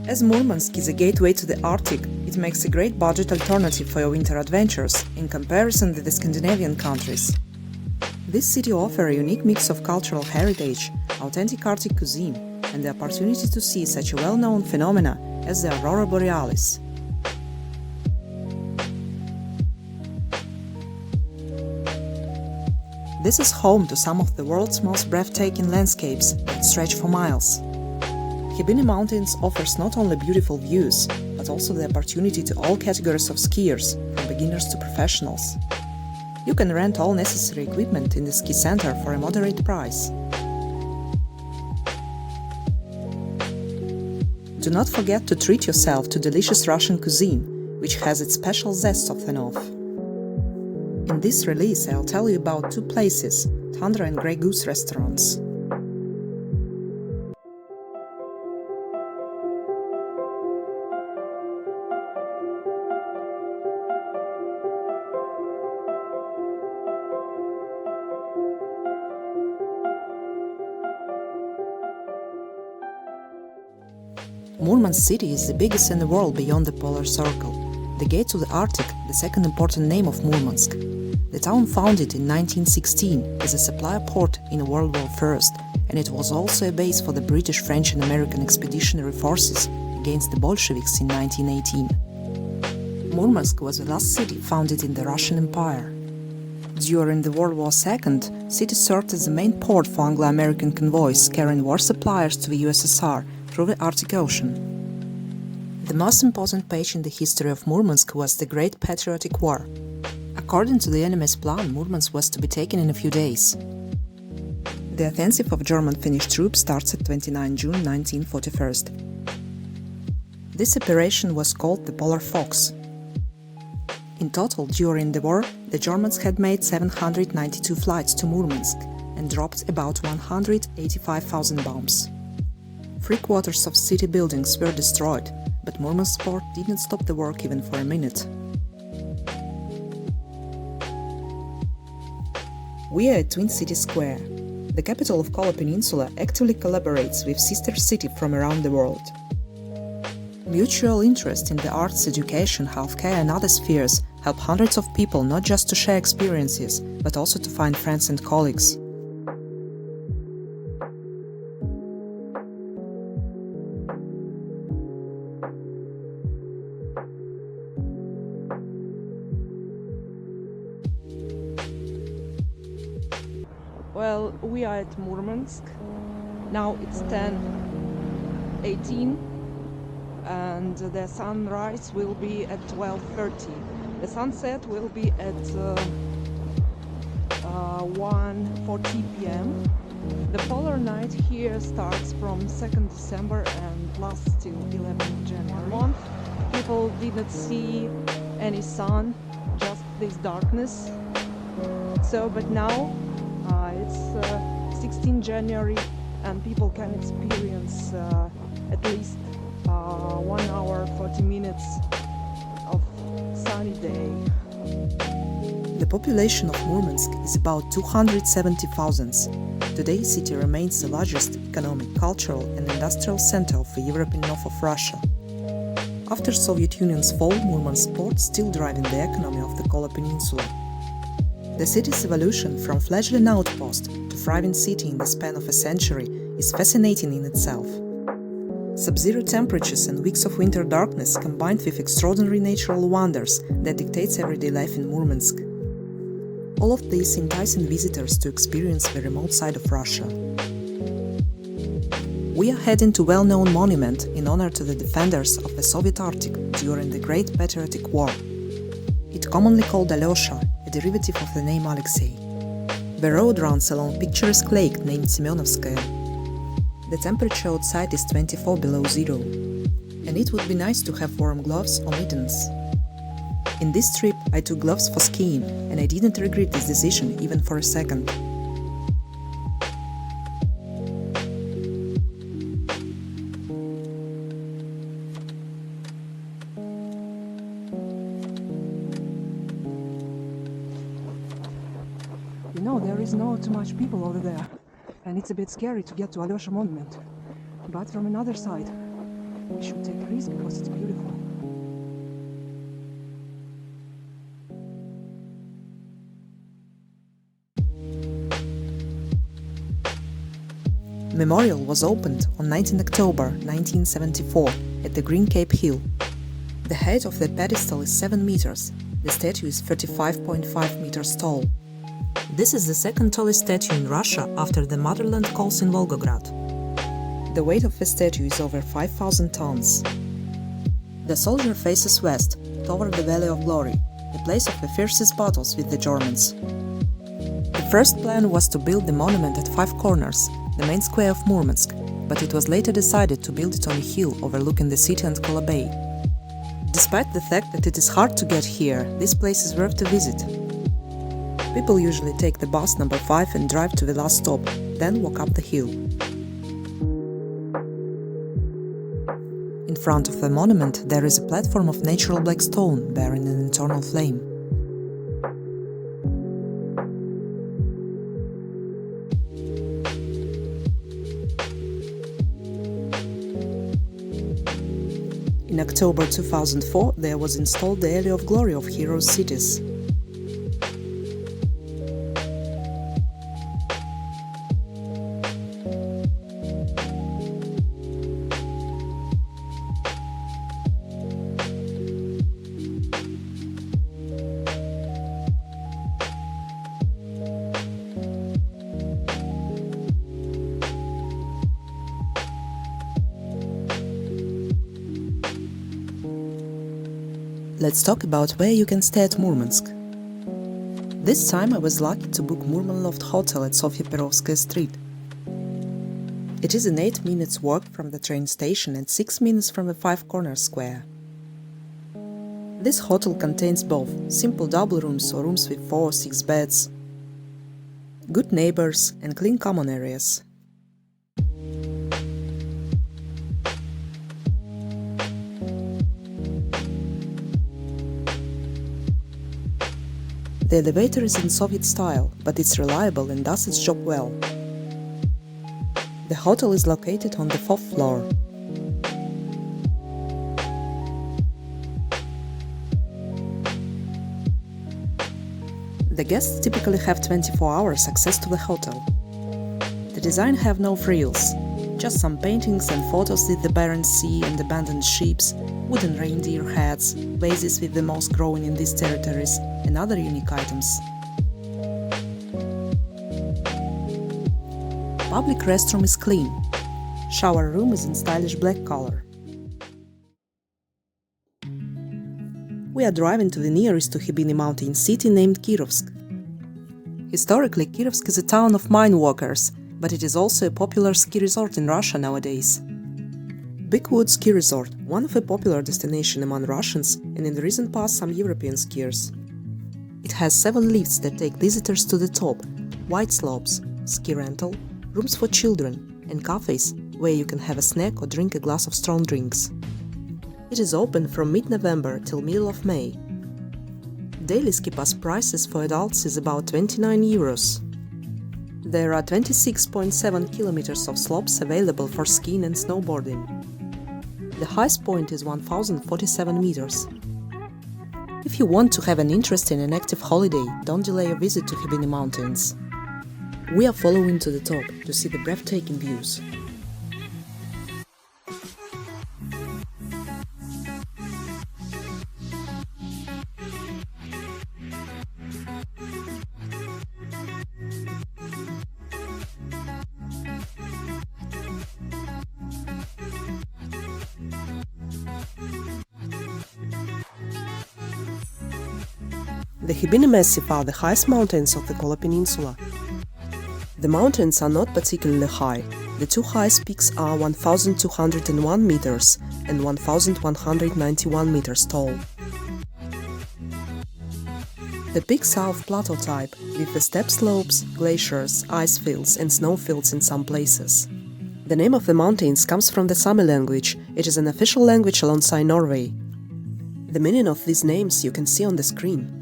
As Murmansk is a gateway to the Arctic, it makes a great budget alternative for your winter adventures in comparison with the Scandinavian countries. This city offers a unique mix of cultural heritage, authentic Arctic cuisine, and the opportunity to see such a well-known phenomena as the Aurora Borealis. This is home to some of the world's most breathtaking landscapes that stretch for miles. Khibiny Mountains offers not only beautiful views, but also the opportunity to all categories of skiers, from beginners to professionals. You can rent all necessary equipment in the ski center for a moderate price. Do not forget to treat yourself to delicious Russian cuisine, which has its special zest of the north. In this release, I'll tell you about two places, Tundra and Grey Goose restaurants. Murmansk city is the biggest in the world beyond the polar circle. The gate to the Arctic, the second important name of Murmansk. The town founded in 1916 as a supply port in World War I, and it was also a base for the British, French and American expeditionary forces against the Bolsheviks in 1918. Murmansk was the last city founded in the Russian Empire. During the World War II, city served as the main port for Anglo-American convoys carrying war supplies to the USSR through the Arctic Ocean. The most important page in the history of Murmansk was the Great Patriotic War. According to the enemy's plan, Murmansk was to be taken in a few days. The offensive of German-Finnish troops starts at 29 June 1941. This operation was called the Polar Fox. In total, during the war, the Germans had made 792 flights to Murmansk and dropped about 185,000 bombs. Three-quarters of city buildings were destroyed, but Murmansk port didn't stop the work even for a minute. We are at Twin City Square. The capital of Kola Peninsula actively collaborates with sister cities from around the world. Mutual interest in the arts, education, healthcare and other spheres help hundreds of people not just to share experiences, but also to find friends and colleagues. Well, we are at Murmansk. Now it's 10:18 and the sunrise will be at 12:30. The sunset will be at 1:40 p.m. The polar night here starts from 2nd December and lasts till 11th January. Month, people didn't see any sun, just this darkness. But now it's 16 January and people can experience at least 1 hour 40 minutes of sunny day. The population of Murmansk is about 270,000. Today, the city remains the largest economic, cultural and industrial center of the European north of Russia. After Soviet Union's fall, Murmansk port still driving the economy of the Kola Peninsula. The city's evolution from fledgling outpost to thriving city in the span of a century is fascinating in itself. Sub-zero temperatures and weeks of winter darkness combined with extraordinary natural wonders that dictates everyday life in Murmansk. All of this enticing visitors to experience the remote side of Russia. We are heading to a well-known monument in honor to the defenders of the Soviet Arctic during the Great Patriotic War. It's commonly called Alyosha, a derivative of the name Alexei. The road runs along picturesque lake named Semyonovskaya. The temperature outside is 24 below zero, and it would be nice to have warm gloves or mittens. In this trip, I took gloves for skiing, and I didn't regret this decision even for a second. You know, there is not too much people over there, and it's a bit scary to get to Alyosha monument. But from another side, We should take a risk because it's beautiful. Memorial was opened on 19 October 1974 at the Green Cape Hill. The height of the pedestal is 7 meters. The statue is 35.5 meters tall. This is the second tallest statue in Russia after the motherland calls in Volgograd. The weight of the statue is over 5,000 tons. The soldier faces west, toward the Valley of Glory, the place of the fiercest battles with the Germans. The first plan was to build the monument at 5 corners, the main square of Murmansk, but it was later decided to build it on a hill overlooking the city and Kola Bay. Despite the fact that it is hard to get here, this place is worth to visit. People usually take the bus number 5 and drive to the last stop, then walk up the hill. In front of the monument there is a platform of natural black stone bearing an eternal flame. In October 2004 there was installed the Area of Glory of Heroes' Cities. Let's talk about where you can stay at Murmansk. This time I was lucky to book Murmanloft Hotel at Sofia Perovskaya Street. It is an 8 minutes walk from the train station and 6 minutes from the Five Corners Square. This hotel contains both simple double rooms or rooms with 4 or 6 beds, good neighbors and clean common areas. The elevator is in Soviet style, but it's reliable and does its job well. The hotel is located on the 4th floor. The guests typically have 24 hours access to the hotel. The design have no frills, just some paintings and photos with the barren sea and abandoned ships, wooden reindeer heads, vases with the moss growing in these territories, and other unique items. Public restroom is clean. Shower room is in stylish black color. We are driving to the nearest to Khibiny mountain city named Kirovsk. Historically, Kirovsk is a town of mine workers, but it is also a popular ski resort in Russia nowadays. Big Wood Ski Resort, one of a popular destination among Russians and in the recent past some European skiers. It has 7 lifts that take visitors to the top, wide slopes, ski rental, rooms for children, and cafes where you can have a snack or drink a glass of strong drinks. It is open from mid-November till middle of May. Daily ski pass prices for adults is about 29 euros. There are 26.7 kilometers of slopes available for skiing and snowboarding. The highest point is 1047 meters. If you want to have an interesting and active holiday, don't delay your visit to Khibiny Mountains. We are following to the top to see the breathtaking views. The Khibiny Massif are the highest mountains of the Kola Peninsula. The mountains are not particularly high. The 2 highest peaks are 1201 meters and 1191 meters tall. The peaks are of plateau type, with the steep slopes, glaciers, ice fields and snowfields in some places. The name of the mountains comes from the Sami language. It is an official language alongside Norway. The meaning of these names you can see on the screen.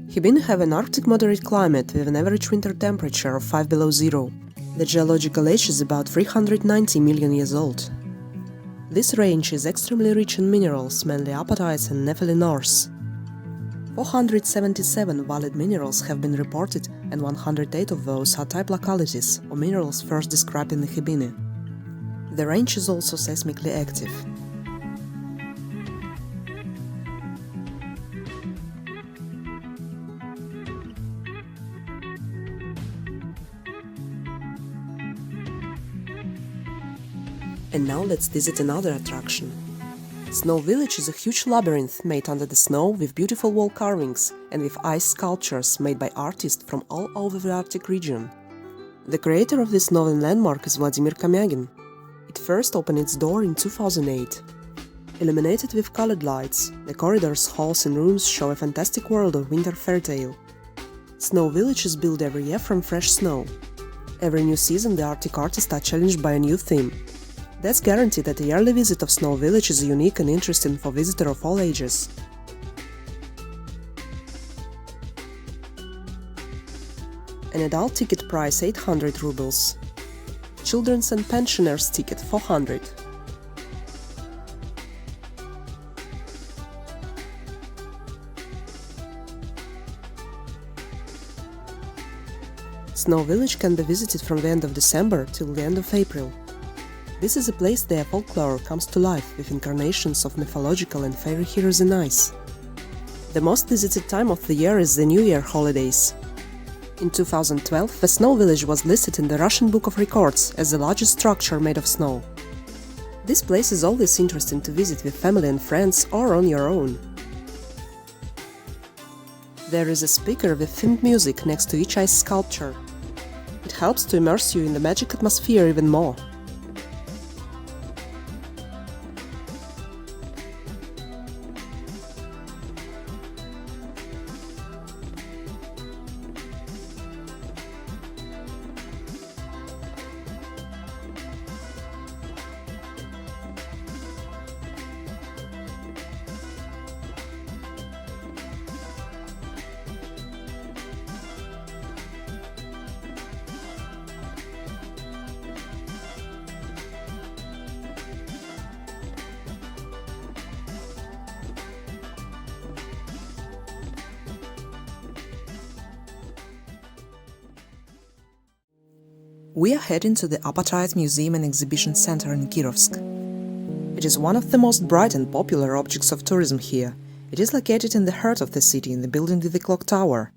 Khibiny have an Arctic moderate climate with an average winter temperature of 5 below zero. The geological age is about 390 million years old. This range is extremely rich in minerals, mainly apatites and nephelinores. 477 valid minerals have been reported, and 108 of those are type localities, or minerals first described in the Khibiny. The range is also seismically active. And now let's visit another attraction. Snow Village is a huge labyrinth made under the snow with beautiful wall carvings and with ice sculptures made by artists from all over the Arctic region. The creator of this northern landmark is Vladimir Kamyagin. It first opened its door in 2008. Illuminated with colored lights, the corridors, halls and rooms show a fantastic world of winter fairytale. Snow Village is built every year from fresh snow. Every new season the Arctic artists are challenged by a new theme. That's guaranteed that a yearly visit of Snow Village is unique and interesting for visitors of all ages. An adult ticket price 800 rubles. Children's and pensioners ticket 400. Snow Village can be visited from the end of December till the end of April. This is a place where folklore comes to life with incarnations of mythological and fairy heroes in ice. The most visited time of the year is the New Year holidays. In 2012, the Snow Village was listed in the Russian Book of Records as the largest structure made of snow. This place is always interesting to visit with family and friends or on your own. There is a speaker with themed music next to each ice sculpture. It helps to immerse you in the magic atmosphere even more. We are heading to the Apatite Museum and Exhibition Center in Kirovsk. It is one of the most bright and popular objects of tourism here. It is located in the heart of the city, in the building with the clock tower.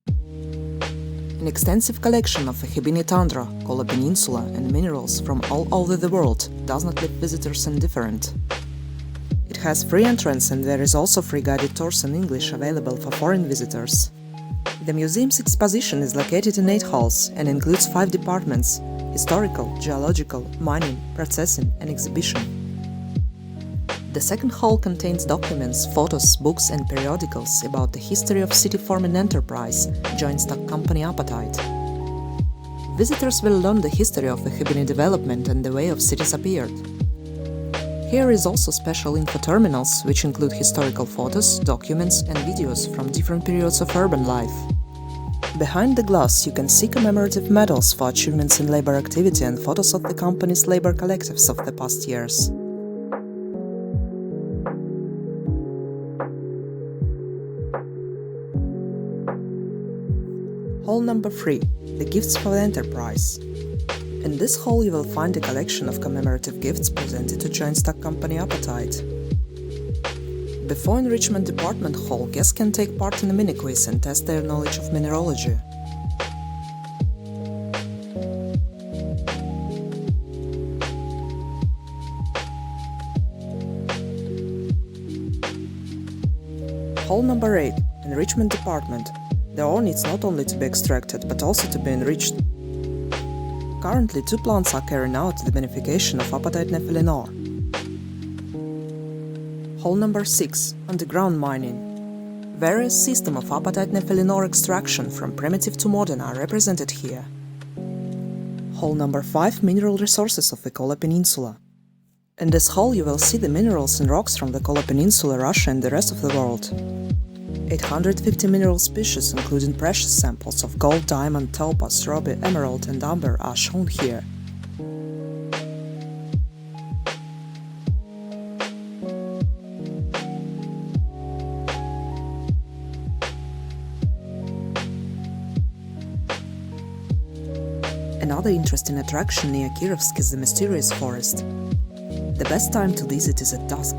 An extensive collection of the Khibiny tundra, Kola Peninsula and minerals from all over the world does not leave visitors indifferent. It has free entrance and there is also free guided tours in English available for foreign visitors. The museum's exposition is located in 8 halls and includes 5 departments: historical, geological, mining, processing and exhibition. The second hall contains documents, photos, books and periodicals about the history of city-forming enterprise, joint stock company Apatite. Visitors will learn the history of the Khibiny development and the way of cities appeared. Here is also special info terminals, which include historical photos, documents and videos from different periods of urban life. Behind the glass you can see commemorative medals for achievements in labor activity and photos of the company's labor collectives of the past years. Hall number 3. The gifts for the enterprise. In this hall you will find a collection of commemorative gifts presented to joint stock company Apatite. Before Enrichment Department Hall, guests can take part in a mini-quiz and test their knowledge of mineralogy. Hall number 8. Enrichment Department. The ore needs not only to be extracted, but also to be enriched. Currently, 2 plants are carrying out the beneficiation of apatite nephelinore. Hall number 6. Underground mining. Various systems of apatite nephelinore extraction from primitive to modern are represented here. Hall number 5. Mineral resources of the Kola Peninsula. In this hall you will see the minerals and rocks from the Kola Peninsula, Russia and the rest of the world. 850 mineral species, including precious samples of gold, diamond, topaz, ruby, emerald and amber, are shown here. Another interesting attraction near Kirovsk is the mysterious forest. The best time to visit is at dusk.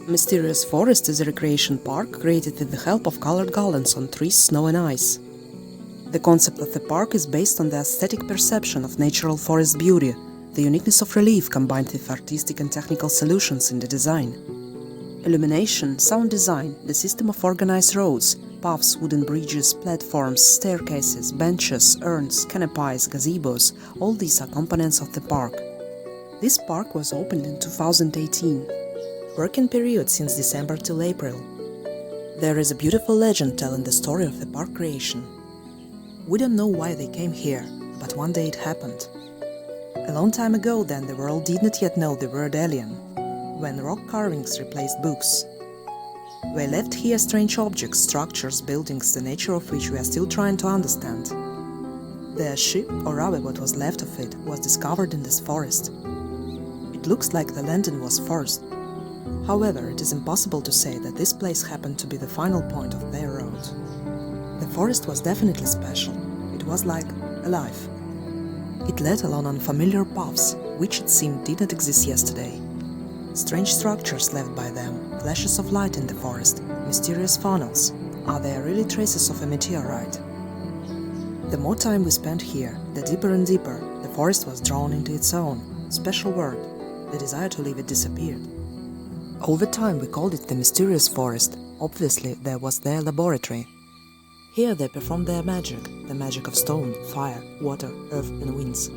Mysterious Forest is a recreation park created with the help of colored garlands on trees, snow and ice. The concept of the park is based on the aesthetic perception of natural forest beauty, the uniqueness of relief combined with artistic and technical solutions in the design. Illumination, sound design, the system of organized roads, paths, wooden bridges, platforms, staircases, benches, urns, canopies, gazebos, all these are components of the park. This park was opened in 2018. Working period since December till April. There is a beautiful legend telling the story of the park creation. We don't know why they came here, but one day it happened. A long time ago then the world did not yet know the word alien, when rock carvings replaced books. We left here strange objects, structures, buildings, the nature of which we are still trying to understand. The ship, or rather what was left of it, was discovered in this forest. It looks like the landing was forced. However, it is impossible to say that this place happened to be the final point of their road. The forest was definitely special. It was like alive. It led along unfamiliar paths, which it seemed did not exist yesterday. Strange structures left by them, flashes of light in the forest, mysterious funnels. Are there really traces of a meteorite? The more time we spent here, the deeper and deeper the forest was drawn into its own special world. The desire to leave it disappeared. Over time we called it the mysterious forest. Obviously there was their laboratory. Here they performed their magic, the magic of stone, fire, water, earth and winds.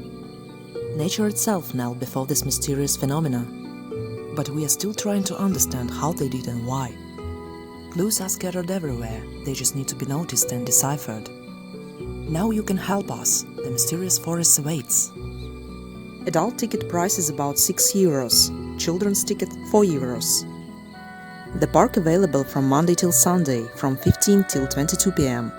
Nature itself knelt before this mysterious phenomena. But we are still trying to understand how they did and why. Clues are scattered everywhere, they just need to be noticed and deciphered. Now you can help us, the mysterious forest awaits. Adult ticket price is about 6 euros, children's ticket 4 euros. The park available from Monday till Sunday, from 15 till 22 p.m.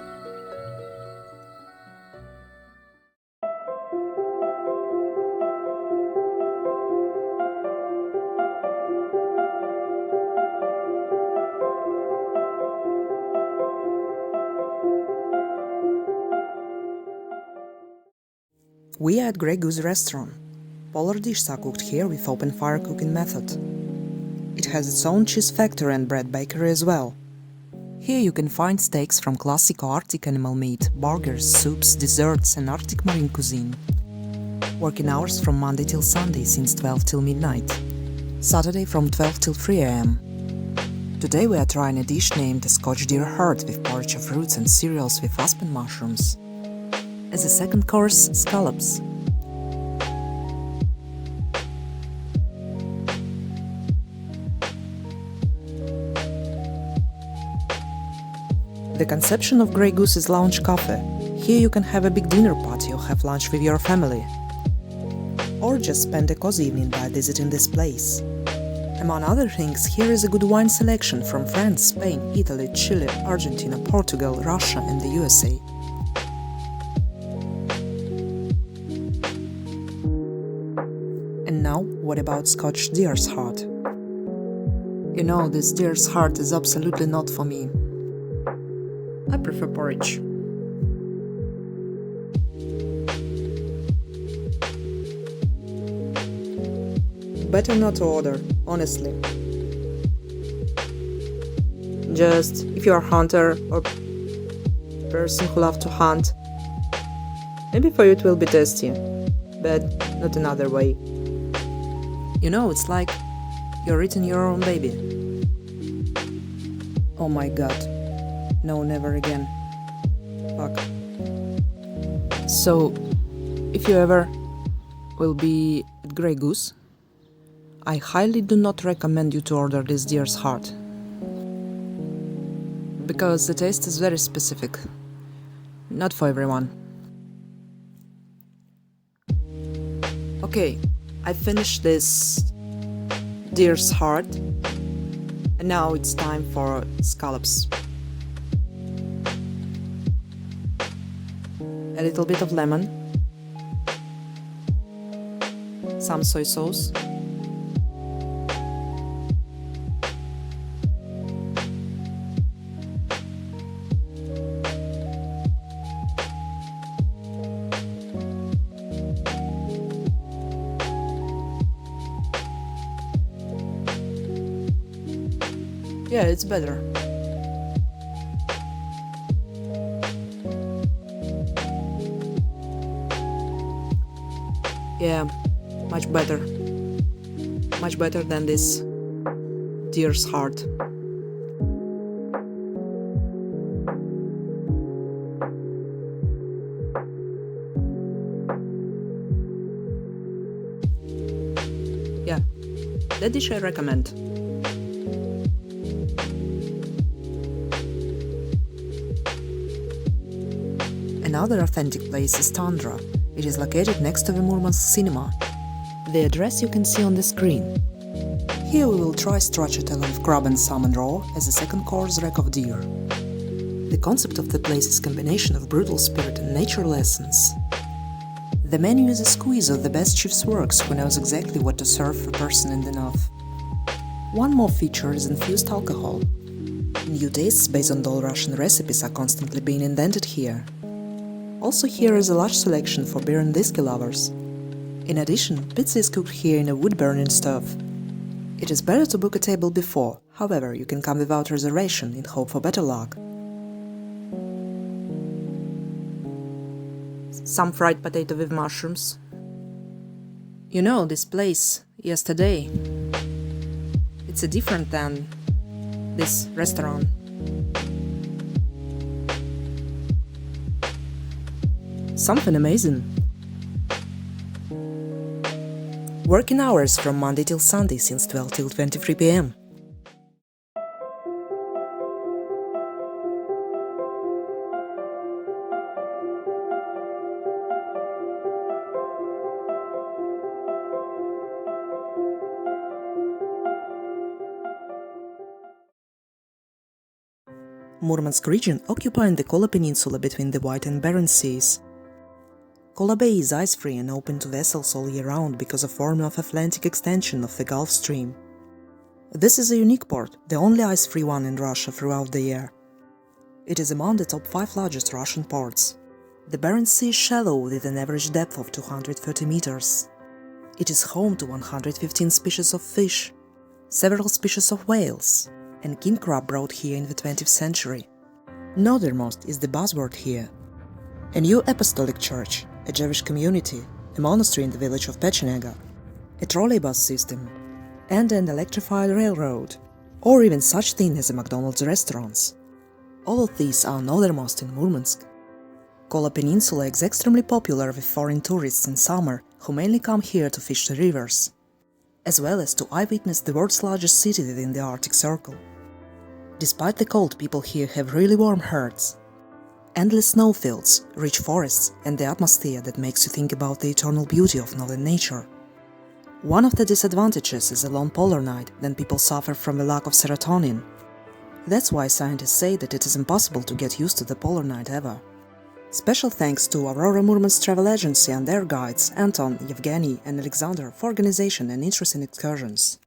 We are at Grey Goose restaurant. Polar dishes are cooked here with open fire cooking method. It has its own cheese factory and bread bakery as well. Here you can find steaks from classic Arctic animal meat, burgers, soups, desserts and Arctic marine cuisine. Working hours from Monday till Sunday since 12 till midnight. Saturday from 12 till 3 am. Today we are trying a dish named a Scotch deer heart with porridge of fruits and cereals with aspen mushrooms. As a second course, scallops. The conception of Grey Goose is lounge cafe. Here you can have a big dinner party or have lunch with your family. Or just spend a cozy evening by visiting this place. Among other things, here is a good wine selection from France, Spain, Italy, Chile, Argentina, Portugal, Russia and the USA. And now, what about Scotch deer's heart? You know, this deer's heart is absolutely not for me. I prefer porridge. Better not to order, honestly. Just if you're a hunter or person who loves to hunt, maybe for you it will be tasty, but not another way. You know, it's like you're eating your own baby. Oh my god. No, never again. Fuck. So, if you ever will be at Grey Goose, I highly do not recommend you to order this deer's heart. Because the taste is very specific. Not for everyone. Okay, I finished this deer's heart, and now it's time for scallops. A little bit of lemon, some soy sauce, yeah, it's better. Yeah, much better. Much better than this deer's heart. Yeah, that dish I recommend. Another authentic place is Tundra. It is located next to the Murmansk cinema. The address you can see on the screen. Here we will try stracciatella with crab and salmon raw as a second course rack of deer. The concept of the place is a combination of brutal spirit and nature lessons. The menu is a squeeze of the best chef's works who knows exactly what to serve for a person in the north. One more feature is infused alcohol. New tastes based on old Russian recipes are constantly being invented here. Also here is a large selection for beer and whiskey lovers. In addition, pizza is cooked here in a wood-burning stove. It is better to book a table before, however, you can come without reservation in hope for better luck. Some fried potato with mushrooms. You know, this place, yesterday, it's a different than this restaurant. Something amazing. Working hours from Monday till Sunday since 12 till 23 p.m. Murmansk region occupying the Kola Peninsula between the White and Barents Seas. Kola Bay is ice-free and open to vessels all year round because of forming of Atlantic extension of the Gulf Stream. This is a unique port, the only ice-free one in Russia throughout the year. It is among the top 5 largest Russian ports. The Barents Sea is shallow with an average depth of 230 meters. It is home to 115 species of fish, several species of whales, and king crab brought here in the 20th century. Northernmost is the buzzword here. A new apostolic church, a Jewish community, a monastery in the village of Pechenega, a trolleybus system, and an electrified railroad, or even such thing as a McDonald's restaurants. All of these are northernmost in Murmansk. Kola Peninsula is extremely popular with foreign tourists in summer who mainly come here to fish the rivers, as well as to eyewitness the world's largest city within the Arctic Circle. Despite the cold, people here have really warm hearts. Endless snowfields, rich forests, and the atmosphere that makes you think about the eternal beauty of northern nature. One of the disadvantages is a long polar night, then people suffer from the lack of serotonin. That's why scientists say that it is impossible to get used to the polar night ever. Special thanks to Aurora Murmansk travel agency and their guides Anton, Yevgeny and Alexander for organization and interest in excursions.